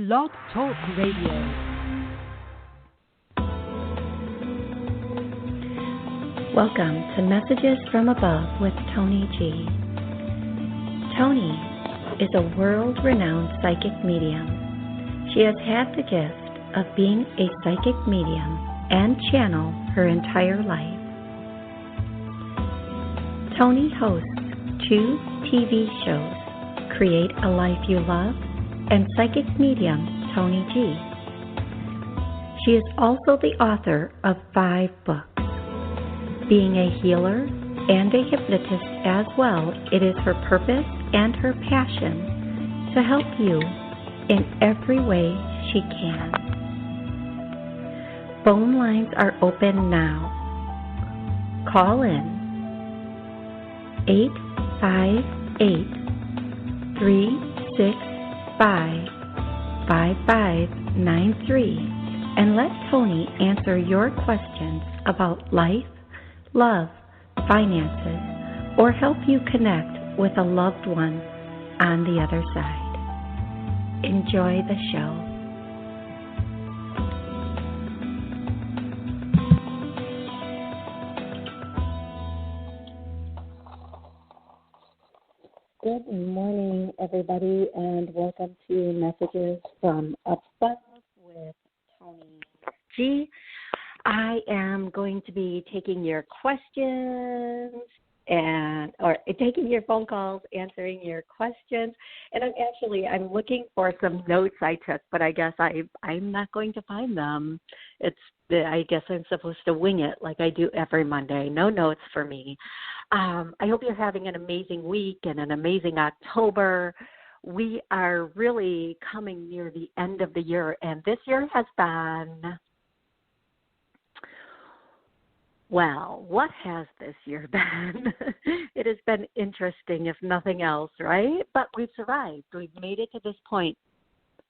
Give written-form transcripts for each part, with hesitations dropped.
Blog Talk Radio. Welcome to Messages from Above with Toni G. Toni is a world-renowned psychic medium. She has had the gift of being a psychic medium and channel her entire life. Toni hosts 2 TV shows, Create a Life You Love and Psychic Medium Toni G. She is also the author of 5 books. Being a healer and a hypnotist as well, it is her purpose and her passion to help you in every way she can. Phone lines are open now. Call in 858-365-5593 and let Toni answer your questions about life, love, finances, or help you connect with a loved one on the other side. Enjoy the show. Good morning, everybody, and welcome to Messages from Above with Toni G. I am going to be taking your questions or taking your phone calls, answering your questions. And I'm looking for some notes I took, but I guess I'm not going to find them. I guess I'm supposed to wing it like I do every Monday. No notes for me. I hope you're having an amazing week and an amazing October. We are really coming near the end of the year, and this year has been... Well, what has this year been? It has been interesting, if nothing else, right? But we've survived. We've made it to this point.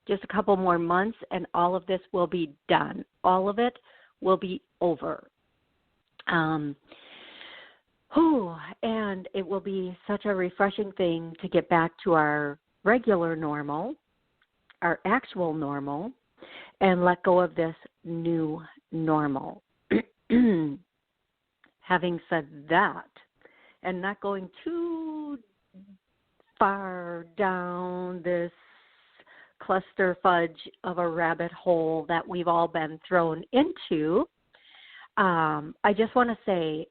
Just a couple more months, and all of this will be done. All of it will be over. And it will be such a refreshing thing to get back to our regular normal, our actual normal, and let go of this new normal. Having said that, and not going too far down this cluster fudge of a rabbit hole that we've all been thrown into, I just want to say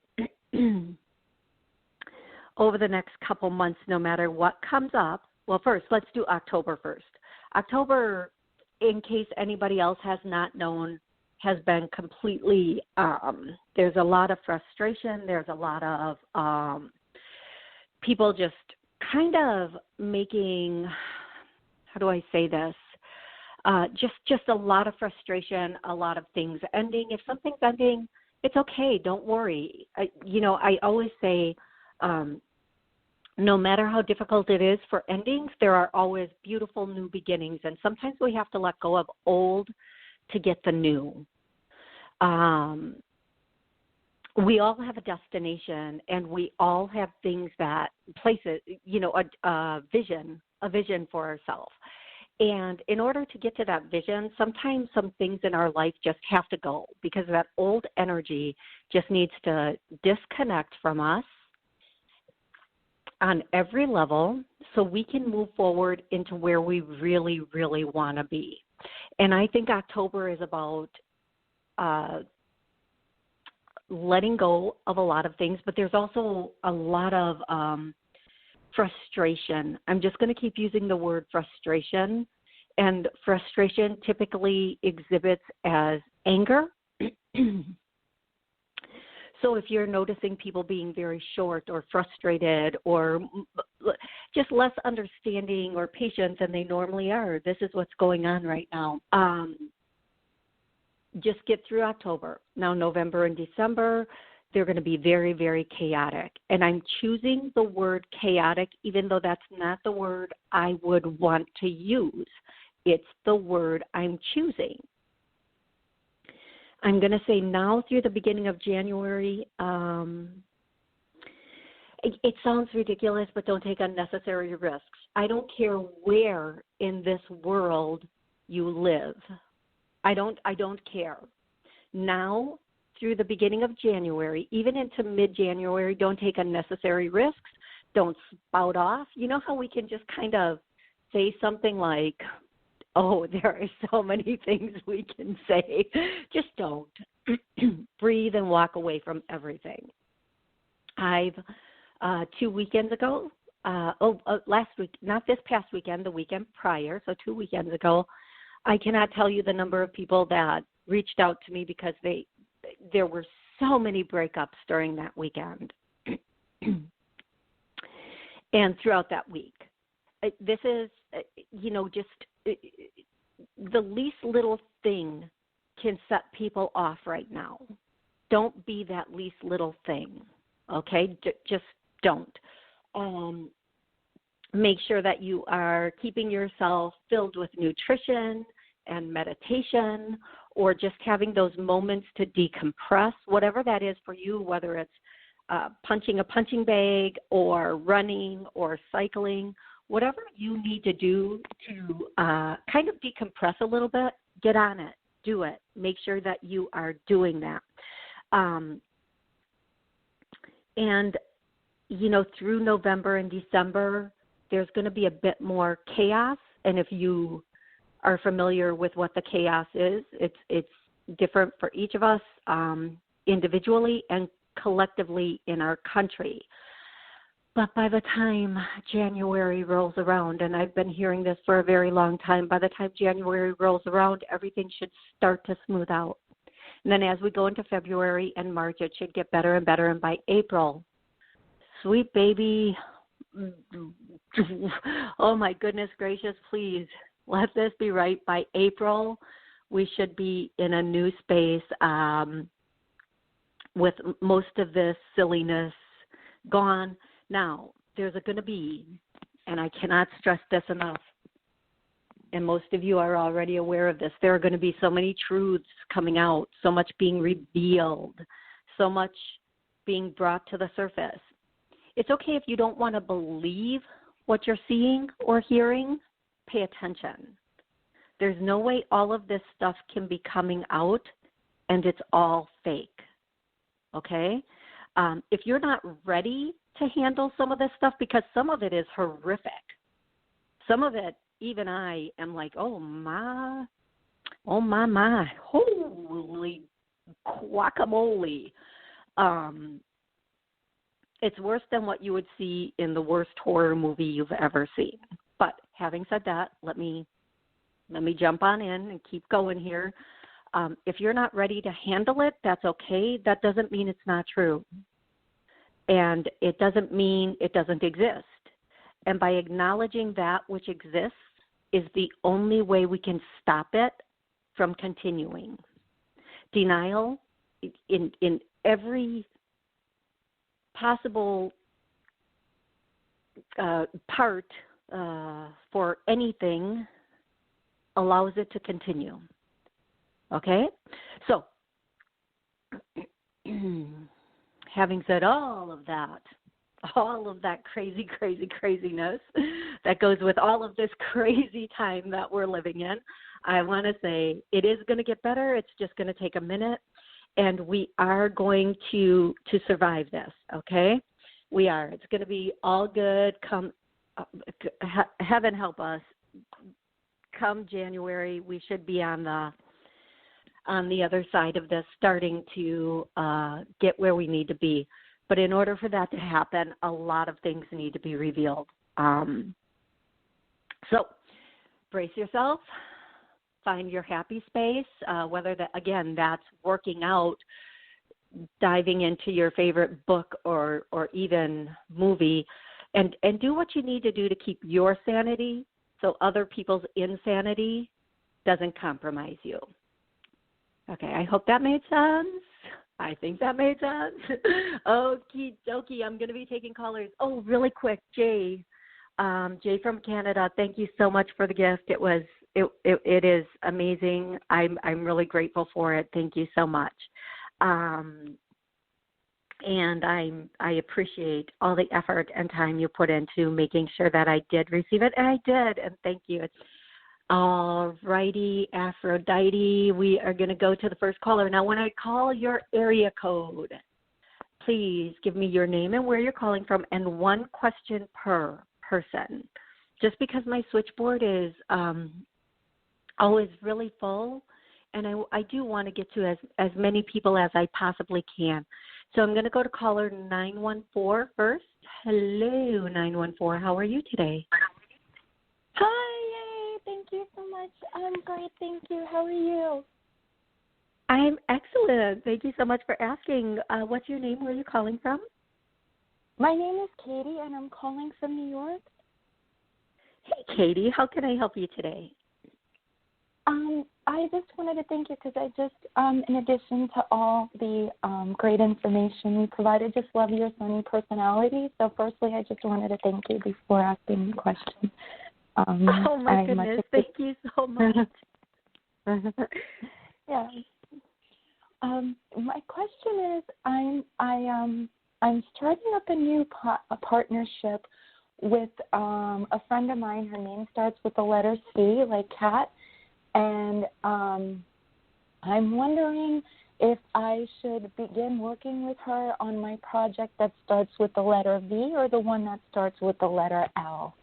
over the next couple months, no matter what comes up, well, first, let's do October first. October, in case anybody else has not known, has been completely, there's a lot of frustration. There's a lot of people just kind of making, how do I say this? Just a lot of frustration, a lot of things ending. If something's ending, it's okay. Don't worry. I always say, no matter how difficult it is for endings, there are always beautiful new beginnings. And sometimes we have to let go of old to get the new. We all have a destination, and we all have things that places, a vision for ourselves. And in order to get to that vision, sometimes some things in our life just have to go because that old energy just needs to disconnect from us on every level so we can move forward into where we really, really want to be. And I think October is about letting go of a lot of things, but there's also a lot of frustration. I'm just going to keep using the word frustration, and frustration typically exhibits as anger. So if you're noticing people being very short or frustrated or just less understanding or patient than they normally are, this is what's going on right now. Just get through October. Now, November and December, they're going to be very, very chaotic. And I'm choosing the word chaotic, even though that's not the word I would want to use. It's the word I'm choosing. I'm going to say now through the beginning of January, it sounds ridiculous, but don't take unnecessary risks. I don't care where in this world you live. I don't care. Now, through the beginning of January, even into mid-January, don't take unnecessary risks. Don't spout off. You know how we can just kind of say something like, oh, there are so many things we can say. Just don't. Breathe and walk away from everything. I've 2 weekends ago, last week, not this past weekend, the weekend prior, so 2 weekends ago, I cannot tell you the number of people that reached out to me because there were so many breakups during that weekend and throughout that week. This is, just the least little thing can set people off right now. Don't be that least little thing, okay? Just don't. Make sure that you are keeping yourself filled with nutrition and meditation, or just having those moments to decompress, whatever that is for you, whether it's punching a punching bag or running or cycling, whatever you need to do to kind of decompress a little bit, get on it, do it. Make sure that you are doing that. And, through November and December, there's going to be a bit more chaos. And if you are familiar with what the chaos is, it's different for each of us individually and collectively in our country. But by the time January rolls around, and I've been hearing this for a very long time, by the time January rolls around, everything should start to smooth out. And then as we go into February and March, it should get better and better. And by April, sweet baby, oh my goodness gracious, please, let this be right. By April, we should be in a new space with most of this silliness gone. Now, there's going to be, and I cannot stress this enough, and most of you are already aware of this, there are going to be so many truths coming out, so much being revealed, so much being brought to the surface. It's okay if you don't want to believe what you're seeing or hearing. Pay attention. There's no way all of this stuff can be coming out and it's all fake, okay? If you're not ready to handle some of this stuff, because some of it is horrific, some of it, even I am like, oh my, holy guacamole. It's worse than what you would see in the worst horror movie you've ever seen. But having said that, let me jump on in and keep going here. If you're not ready to handle it, that's okay. That doesn't mean it's not true. And it doesn't mean it doesn't exist. And by acknowledging that which exists is the only way we can stop it from continuing. Denial in every possible part for anything allows it to continue. Okay? So, having said all of that craziness that goes with all of this crazy time that we're living in, I want to say it is going to get better. It's just going to take a minute, and we are going to survive this, okay? We are. It's going to be all good. Come, heaven help us. Come January, we should be on the other side of this, starting to get where we need to be. But in order for that to happen, a lot of things need to be revealed. So brace yourself, find your happy space, whether that, again, that's working out, diving into your favorite book or even movie, and do what you need to do to keep your sanity so other people's insanity doesn't compromise you. Okay, I hope that made sense. I think that made sense. Okie dokie, I'm going to be taking callers. Oh, really quick, Jay from Canada, thank you so much for the gift. It is amazing. I'm really grateful for it. Thank you so much. And I appreciate all the effort and time you put into making sure that I did receive it, and I did, and thank you. All righty, Aphrodite. We are going to go to the first caller. Now, when I call your area code, please give me your name and where you're calling from and one question per person. Just because my switchboard is always really full, and I do want to get to as many people as I possibly can. So I'm going to go to caller 914 first. Hello, 914. How are you today? Hi, yay. Thank you so much. I'm great, thank you. How are you? I'm excellent. Thank you so much for asking. What's your name? Where are you calling from? My name is Katie, and I'm calling from New York. Hey, Katie. How can I help you today? I just wanted to thank you because I just, in addition to all the great information you provided, just love your sunny personality. So firstly, I just wanted to thank you before asking the question. Oh, my goodness. Thank you so much. Yeah. My question is, I'm starting up a new partnership with a friend of mine. Her name starts with the letter C, like cat, and I'm wondering if I should begin working with her on my project that starts with the letter V or the one that starts with the letter L.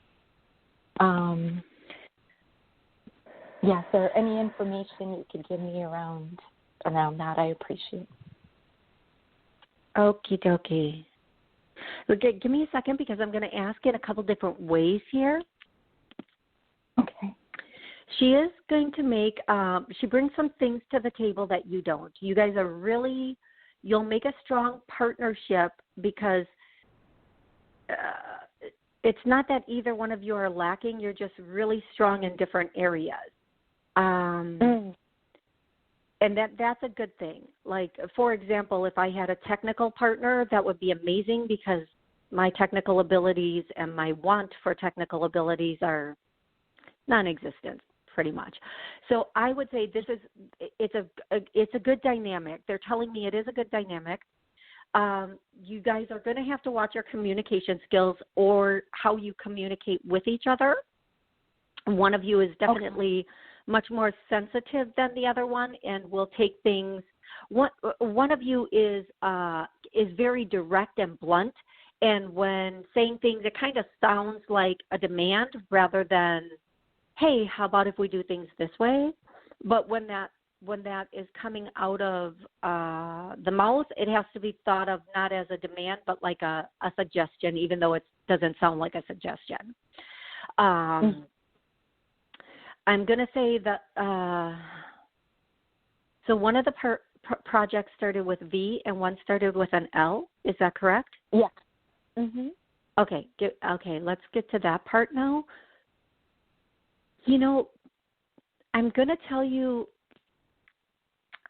Yes, or any information you could give me around that, I appreciate. Okie dokie. Okay, give me a second because I'm going to ask it a couple different ways here. Okay. She is going to make, she brings some things to the table that you don't. You guys are really, you'll make a strong partnership because it's not that either one of you are lacking. You're just really strong in different areas. And that's a good thing. Like, for example, if I had a technical partner, that would be amazing because my technical abilities and my want for technical abilities are non-existent, pretty much. So I would say it's a good dynamic. They're telling me it is a good dynamic. You guys are going to have to watch your communication skills or how you communicate with each other. One of you is definitely much more sensitive than the other one and will take things. One of you is very direct and blunt, and when saying things, it kind of sounds like a demand rather than, hey, how about if we do things this way? But when that is coming out of the mouth, it has to be thought of not as a demand, but like a suggestion, even though it doesn't sound like a suggestion. I'm going to say that, so one of the projects started with V and one started with an L. Is that correct? Yeah. Mhm. Okay, let's get to that part now. You know, I'm going to tell you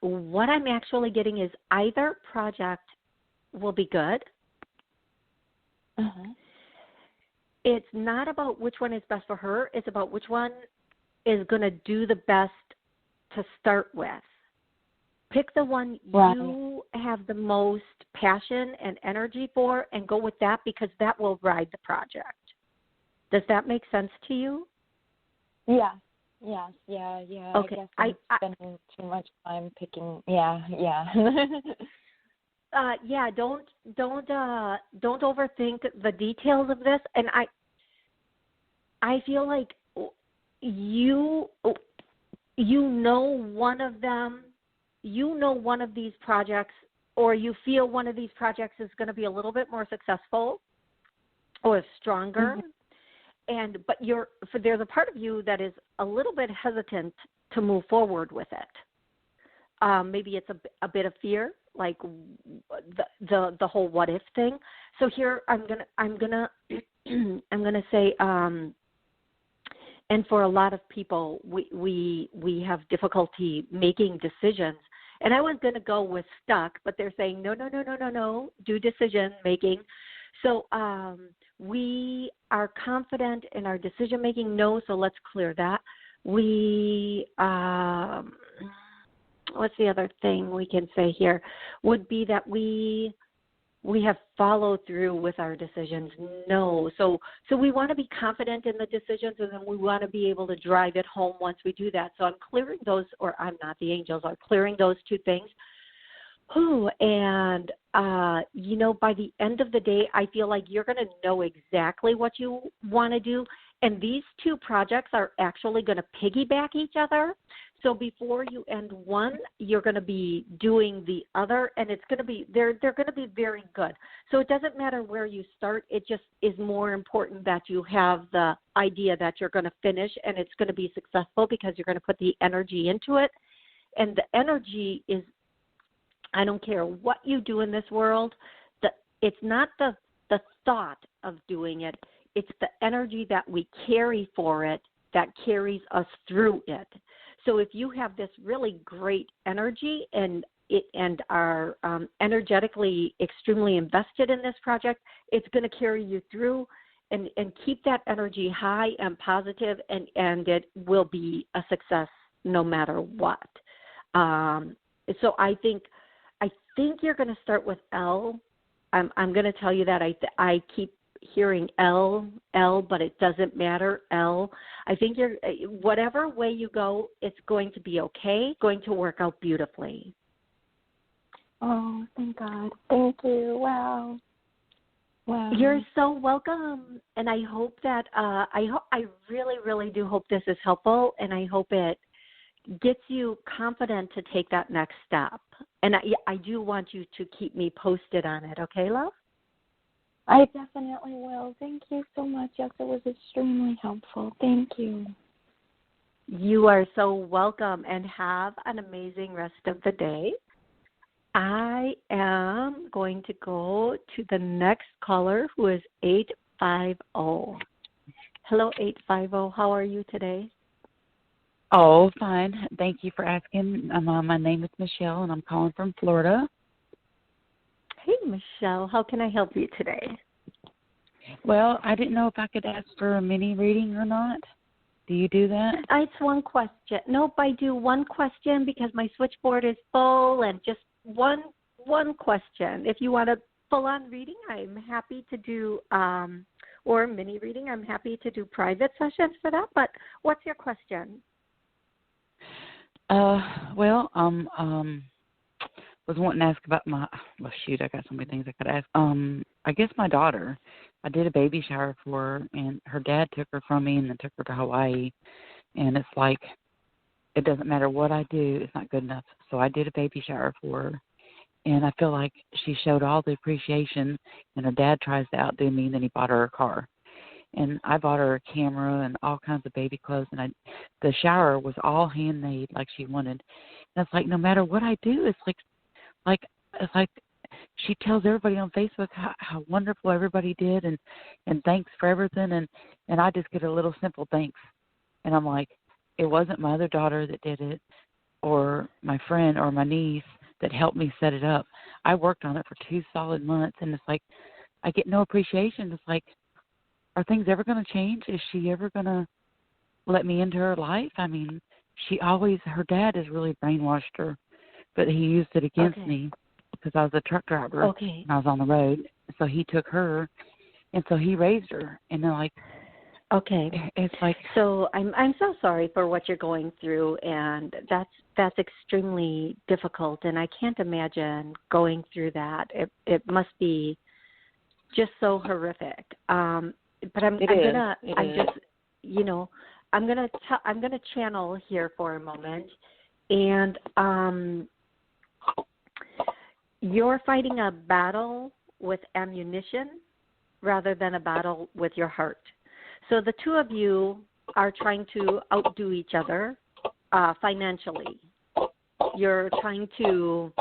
what I'm actually getting is either project will be good. Uh-huh. It's not about which one is best for her. It's about which one is going to do the best to start with. Pick the one you have the most passion and energy for and go with that because that will ride the project. Does that make sense to you? Yeah. Yes. Yeah. Okay. I guess I'm spending too much time picking. Yeah. Don't overthink the details of this. And I feel like you know one of them, one of these projects, or you feel one of these projects is going to be a little bit more successful or stronger. Mm-hmm. But there's a part of you that is a little bit hesitant to move forward with it. Maybe it's a bit of fear, like the whole what if thing. So here I'm gonna say, and for a lot of people, we have difficulty making decisions. And I was gonna go with stuck, but they're saying no, do decision making. So we are confident in our decision making. No, so let's clear that. What's the other thing we can say here? Would be that we we have followed through with our decisions? No. So we want to be confident in the decisions, and then we want to be able to drive it home once we do that. So I'm clearing those, or I'm not the angels, I'm clearing those two things. And, by the end of the day, I feel like you're going to know exactly what you want to do. And these two projects are actually going to piggyback each other. So before you end one, you're going to be doing the other, and it's going to be they're going to be very good. So it doesn't matter where you start. It just is more important that you have the idea that you're going to finish, and it's going to be successful because you're going to put the energy into it. And the energy is, I don't care what you do in this world, it's not the thought of doing it. It's the energy that we carry for it that carries us through it. So if you have this really great energy and are energetically extremely invested in this project, it's going to carry you through and keep that energy high and positive, and it will be a success no matter what. So I think you're going to start with L. I'm going to tell you that I keep hearing L, but it doesn't matter, L. I think whatever way you go, it's going to be okay, going to work out beautifully. Oh, thank God. Thank you. Wow. You're so welcome. And I hope that, I really, really do hope this is helpful, and I hope it gets you confident to take that next step. And I do want you to keep me posted on it, okay, love? I definitely will. Thank you so much. Yes, it was extremely helpful. Thank you. You are so welcome, and have an amazing rest of the day. I am going to go to the next caller, who is 850. Hello, 850. How are you today? Oh, fine. Thank you for asking. My name is Michelle, and I'm calling from Florida. Hey, Michelle. How can I help you today? Well, I didn't know if I could ask for a mini reading or not. Do you do that? It's one question. Nope, I do one question because my switchboard is full, and just one question. If you want a full-on reading, I'm happy to do, or a mini reading. I'm happy to do private sessions for that. But what's your question? Was wanting to ask about I got so many things I could ask. I guess my daughter, I did a baby shower for her, and her dad took her from me and then took her to Hawaii, and it's like, it doesn't matter what I do, it's not good enough. So I did a baby shower for her, and I feel like she showed all the appreciation, and her dad tries to outdo me, and then he bought her a car. And I bought her a camera and all kinds of baby clothes, and the shower was all handmade like she wanted. And it's like, no matter what I do, it's like she tells everybody on Facebook how wonderful everybody did and thanks for everything, and I just get a little simple thanks. And I'm like, it wasn't my other daughter that did it, or my friend or my niece that helped me set it up. I worked on it for 2 solid months, and it's like, I get no appreciation. It's like, are things ever going to change? Is she ever going to let me into her life? I mean, her dad has really brainwashed her, but he used it against me because I was a truck driver and I was on the road. So he took her, and so he raised her. And they're like, it's like. So I'm so sorry for what you're going through, and that's extremely difficult, and I can't imagine going through that. It must be just so horrific. But I'm gonna channel here for a moment, and you're fighting a battle with ammunition rather than a battle with your heart. So the two of you are trying to outdo each other financially. You're trying to,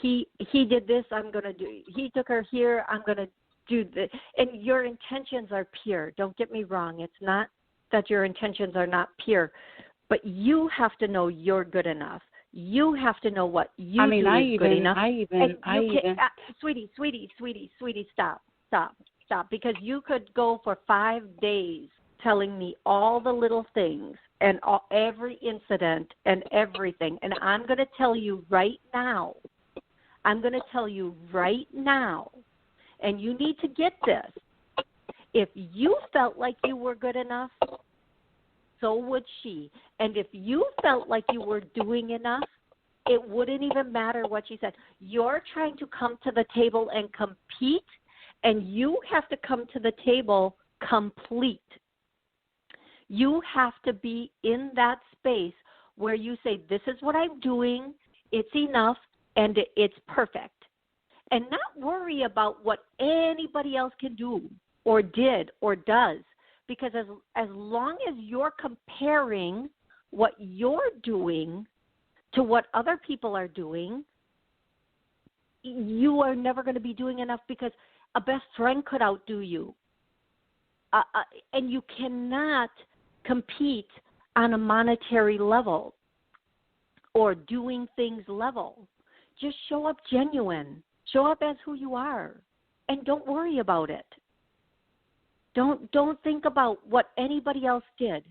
he did this, I'm going to do, he took her here, I'm going to do this. And your intentions are pure. Don't get me wrong. It's not that your intentions are not pure, but you have to know you're good enough. You have to know what you do is good enough. Sweetie, stop. Because you could go for 5 days telling me all the little things and every incident and everything. And I'm going to tell you right now, I'm going to tell you right now, and you need to get this. If you felt like you were good enough, so would she. And if you felt like you were doing enough, it wouldn't even matter what she said. You're trying to come to the table and compete, and you have to come to the table complete. You have to be in that space where you say, this is what I'm doing, it's enough, and it's perfect. And not worry about what anybody else can do or did or does, because as long as you're comparing what you're doing to what other people are doing, you are never going to be doing enough, because a best friend could outdo you. And you cannot compete on a monetary level or doing things level. Just show up genuine. Show up as who you are, and don't worry about it. Don't think about what anybody else did.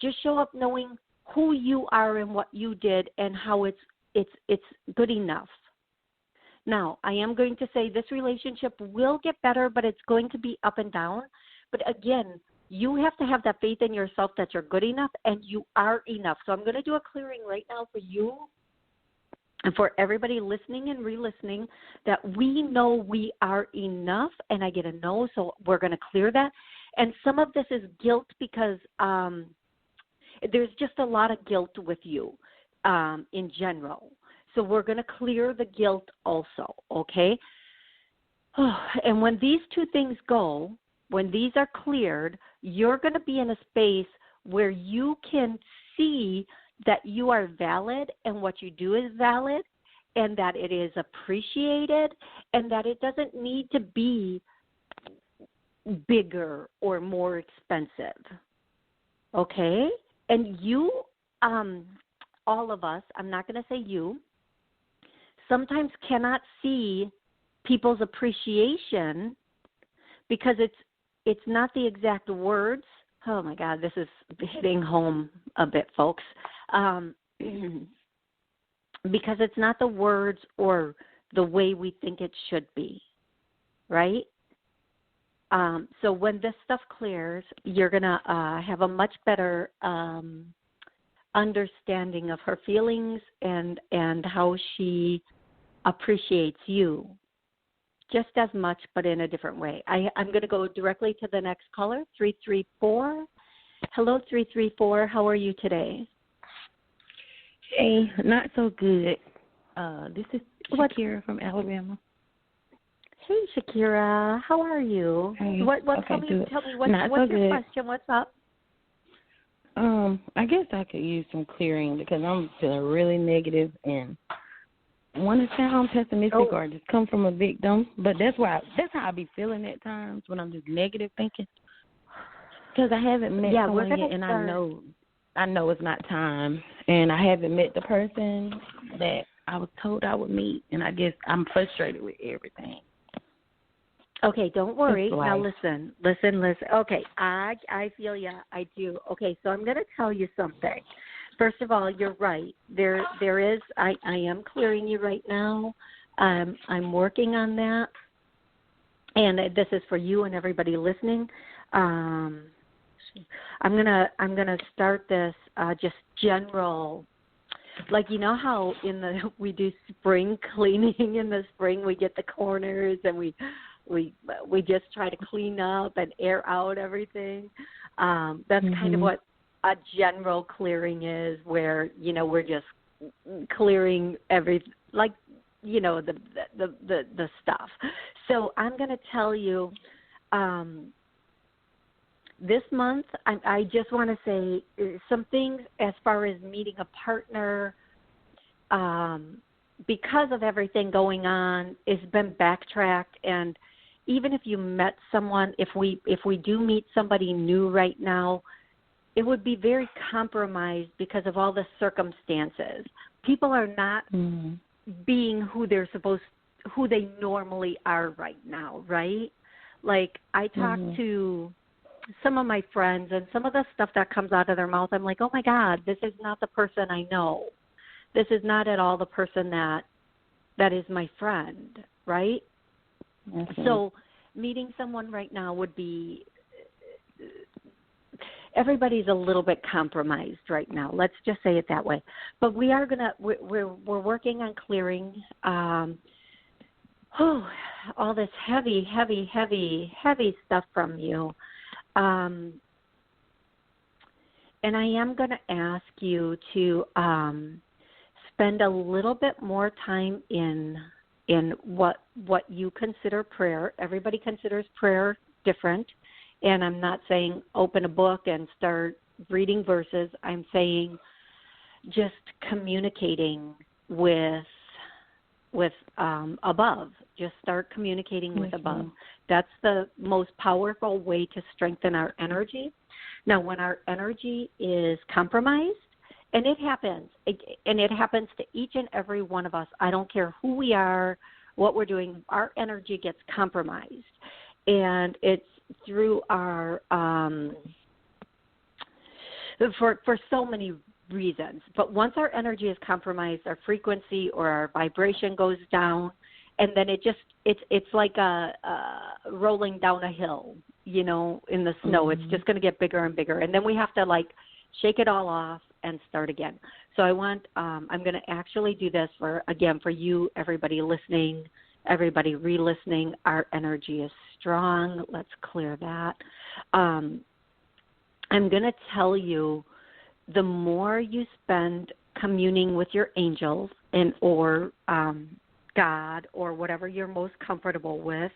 Just show up knowing who you are and what you did and how it's good enough. Now, I am going to say this relationship will get better, but it's going to be up and down. But again, you have to have that faith in yourself that you're good enough and you are enough. So I'm going to do a clearing right now for you and for everybody listening and re-listening, that we know we are enough, and I get a no, so we're going to clear that. And some of this is guilt, because there's just a lot of guilt with you in general. So we're going to clear the guilt also, okay? And when these two things go, when these are cleared, you're going to be in a space where you can see that you are valid and what you do is valid, and that it is appreciated, and that it doesn't need to be bigger or more expensive, okay? And you, all of us, I'm not going to say you, sometimes cannot see people's appreciation because it's not the exact words. Oh, my God, this is hitting home a bit, folks. Because it's not the words or the way we think it should be, right? So when this stuff clears, you're going to have a much better understanding of her feelings and how she appreciates you. Just as much, but in a different way. I'm going to go directly to the next caller, 334. Hello, 334. How are you today? Hey, not so good. This is Shakira from Alabama. Hey, Shakira. How are you? Hey. Tell me what's your question? What's up? I guess I could use some clearing because I'm feeling really negative and want to sound pessimistic or just come from a victim, but that's how I be feeling at times when I'm just negative thinking. Because I haven't met someone yet, and I know it's not time, and I haven't met the person that I was told I would meet, and I guess I'm frustrated with everything. Okay, don't worry. Now listen. Okay, I feel you. I do. Okay, so I'm going to tell you something. First of all, you're right. There is. I am clearing you right now. I'm working on that, and this is for you and everybody listening. I'm gonna start this just general, like you know how we do spring cleaning in the spring. We get the corners and we just try to clean up and air out everything. That's kind of what a general clearing is, where we're just clearing the stuff. So I'm going to tell you, this month I just want to say some things as far as meeting a partner. Because of everything going on, it's been backtracked, and even if you met someone, if we do meet somebody new right now, it would be very compromised because of all the circumstances. People are not being who they normally are right now, right? Like I talk to some of my friends, and some of the stuff that comes out of their mouth, I'm like, oh my God, this is not the person I know. This is not at all the person that that is my friend, right? Okay. So meeting someone right now would be, everybody's a little bit compromised right now. Let's just say it that way. But we are we're working on clearing all this heavy stuff from you. And I am going to ask you to spend a little bit more time in what you consider prayer. Everybody considers prayer different. And I'm not saying open a book and start reading verses. I'm saying just communicating with above. Just start communicating with above. That's the most powerful way to strengthen our energy. Now, when our energy is compromised, and it happens to each and every one of us, I don't care who we are, what we're doing, our energy gets compromised. And it's through our, for so many reasons. But once our energy is compromised, our frequency or our vibration goes down, and then it's like a rolling down a hill, in the snow. It's just going to get bigger and bigger. And then we have to shake it all off and start again. So I'm going to actually do this for you, everybody listening, everybody re-listening. Our energy is strong. Let's clear that. I'm going to tell you, the more you spend communing with your angels or God or whatever you're most comfortable with,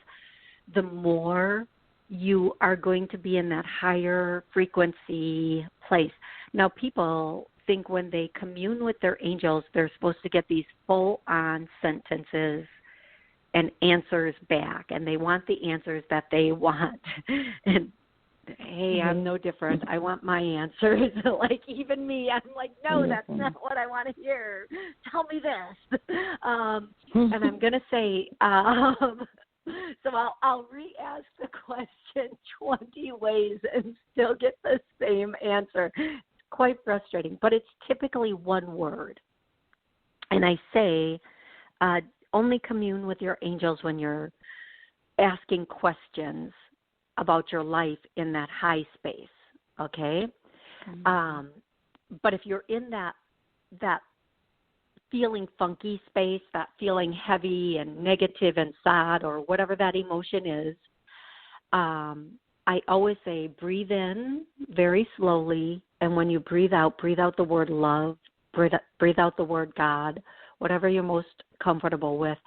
the more you are going to be in that higher frequency place. Now, people think when they commune with their angels, they're supposed to get these full-on sentences and answers back, and they want the answers that they want. And hey, I'm no different. I want my answers. Even me, I'm like, no, that's not what I want to hear. Tell me this. And I'm going to say, so I'll re-ask the question 20 ways and still get the same answer. It's quite frustrating, but it's typically one word. And I say, only commune with your angels when you're asking questions about your life in that high space, okay? Mm-hmm. But if you're in that feeling funky space, that feeling heavy and negative and sad or whatever that emotion is, I always say breathe in very slowly, and when you breathe out the word love, breathe out the word God, whatever you're most comfortable with.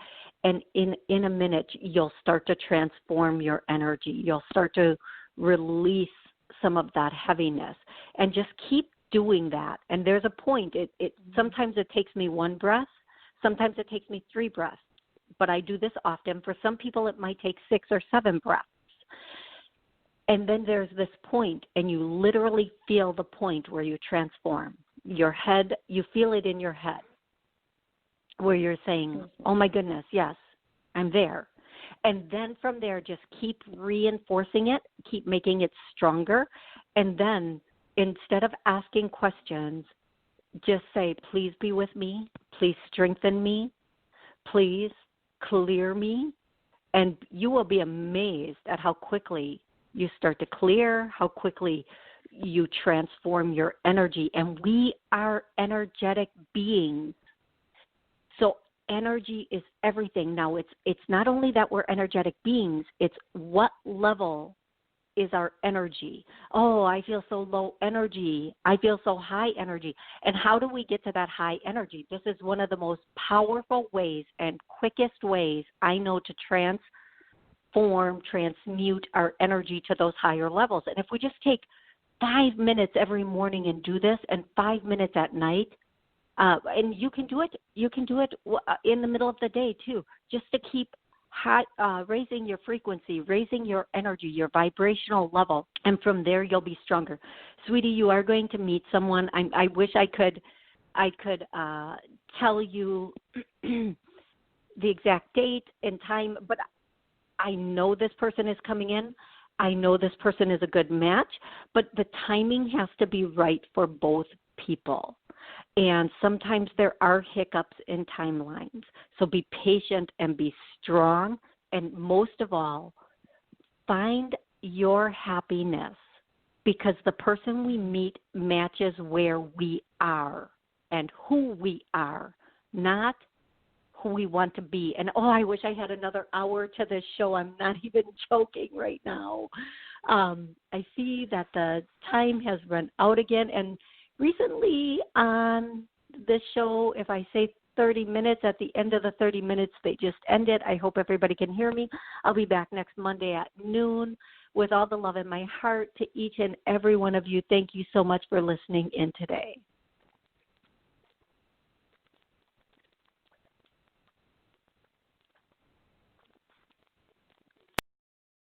And in a minute, you'll start to transform your energy. You'll start to release some of that heaviness. And just keep doing that. And there's a point. Sometimes it takes me one breath. Sometimes it takes me 3 breaths. But I do this often. For some people, it might take 6 or 7 breaths. And then there's this point, and you literally feel the point where you transform. Your head, you feel it in your head, where you're saying, oh, my goodness, yes, I'm there. And then from there, just keep reinforcing it, keep making it stronger. And then instead of asking questions, just say, please be with me, please strengthen me, please clear me. And you will be amazed at how quickly you start to clear, how quickly you transform your energy. And we are energetic beings. So energy is everything. Now, it's not only that we're energetic beings, it's what level is our energy. Oh, I feel so low energy. I feel so high energy. And how do we get to that high energy? This is one of the most powerful ways and quickest ways I know to transmute our energy to those higher levels. And if we just take 5 minutes every morning and do this, and 5 minutes at night, and you can do it in the middle of the day too, just to keep raising your frequency, raising your energy, your vibrational level, and from there you'll be stronger. Sweetie, you are going to meet someone. I wish I could tell you the exact date and time, but I know this person is coming in. I know this person is a good match, but the timing has to be right for both people. And sometimes there are hiccups in timelines. So be patient and be strong. And most of all, find your happiness, because the person we meet matches where we are and who we are, not who we want to be. And, I wish I had another hour to this show. I'm not even joking right now. I see that the time has run out again. And recently on this show, if I say 30 minutes, at the end of the 30 minutes, they just ended. I hope everybody can hear me. I'll be back next Monday at noon with all the love in my heart to each and every one of you. Thank you so much for listening in today.